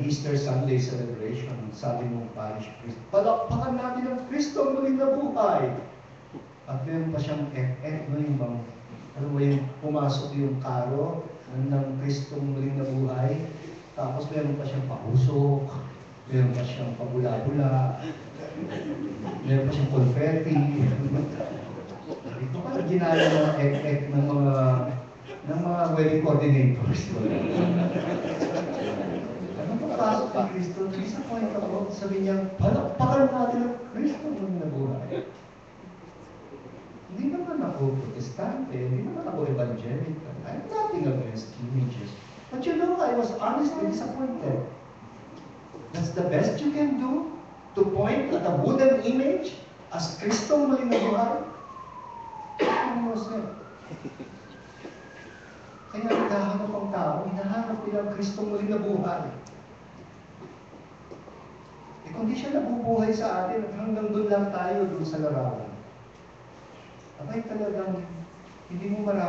Easter Sunday celebration, sabi mong parish priest, palakpakan natin ang Kristo ang muling nabuhay. At meron pa siyang no, yung bang, ano ba yung pumasok yung karo ng Kristo ang muling nabuhay. Tapos meron pa siyang pausok, meron pa siyang pabula-bula, meron pa siyang confetti. Ito pala ginaya ng ek-ek ng mga wedding coordinators. Pagpasok kay Kristo, disappoint ako, sabi niya, palakpakan natin ang Kristo nung nabuhay. Hindi naman ako protestante, hindi naman ako evangelical. I'm nothing against images. But you know, I was honestly disappointed. That's the best you can do? To point at a wooden image as Kristo muling nabuhay? Ano was it? Kaya naghahanap ang tao, hinahanap nila ang Kristo muling nabuhay. Kung di siya nabubuhay sa atin, hanggang doon lang tayo doon sa larawan. Abay talagang hindi mo marami.